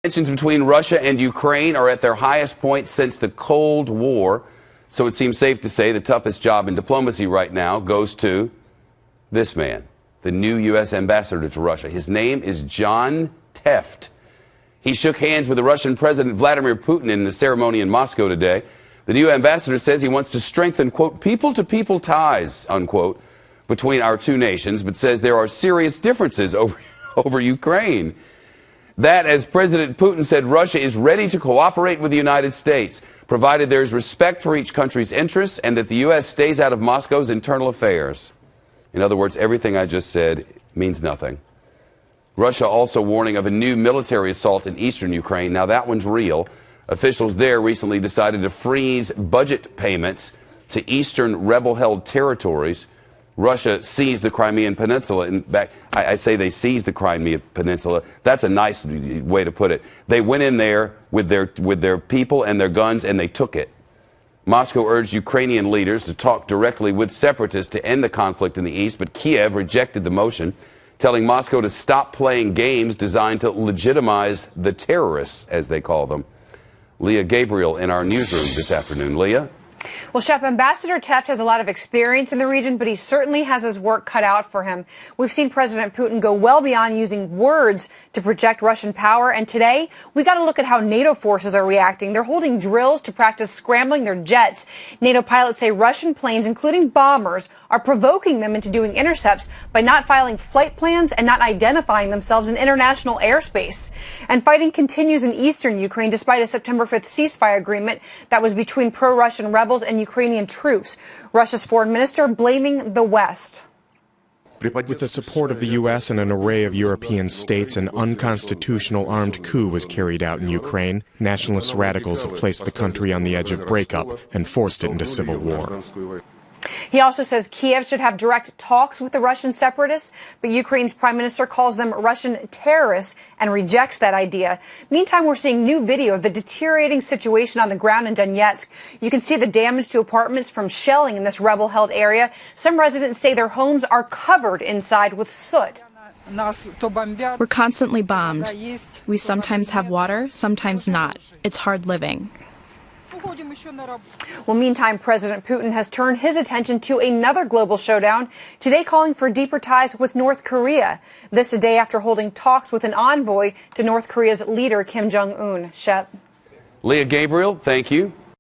Tensions between Russia and Ukraine are at their highest point since the Cold War. So it seems safe to say the toughest job in diplomacy right now goes to this man, the new U.S. ambassador to Russia. His name is John Teft. He shook hands with the Russian President Vladimir Putin in a ceremony in Moscow today. The new ambassador says he wants to strengthen, quote, people-to-people ties, unquote, between our two nations, but says there are serious differences over Ukraine. That, as President Putin said, Russia is ready to cooperate with the United States, provided there is respect for each country's interests and that the U.S. stays out of Moscow's internal affairs. In other words, everything I just said means nothing. Russia also warning of a new military assault in eastern Ukraine. Now, that one's real. Officials there recently decided to freeze budget payments to eastern rebel-held territories. Russia seized the Crimean Peninsula. In fact, I say they seized the Crimean Peninsula. That's a nice way to put it. They went in there with their people and their guns, and they took it. Moscow urged Ukrainian leaders to talk directly with separatists to end the conflict in the east, but Kiev rejected the motion, telling Moscow to stop playing games designed to legitimize the terrorists, as they call them. Leah Gabriel in our newsroom this afternoon. Leah? Well, Shep, Ambassador Teft has a lot of experience in the region, but he certainly has his work cut out for him. We've seen President Putin go well beyond using words to project Russian power. And today, we got to look at how NATO forces are reacting. They're holding drills to practice scrambling their jets. NATO pilots say Russian planes, including bombers, are provoking them into doing intercepts by not filing flight plans and not identifying themselves in international airspace. And fighting continues in eastern Ukraine despite a September 5th ceasefire agreement that was between pro-Russian rebels and Ukrainian troops. Russia's foreign minister blaming the West. With the support of the U.S. and an array of European states, an unconstitutional armed coup was carried out in Ukraine. Nationalist radicals have placed the country on the edge of breakup and forced it into civil war. He also says Kiev should have direct talks with the Russian separatists, but Ukraine's prime minister calls them Russian terrorists and rejects that idea. Meantime, we're seeing new video of the deteriorating situation on the ground in Donetsk. You can see the damage to apartments from shelling in this rebel-held area. Some residents say their homes are covered inside with soot. We're constantly bombed. We sometimes have water, sometimes not. It's hard living. Well, meantime, President Putin has turned his attention to another global showdown, today calling for deeper ties with North Korea. This a day after holding talks with an envoy to North Korea's leader, Kim Jong-un. Shep. Leah Gabriel, thank you.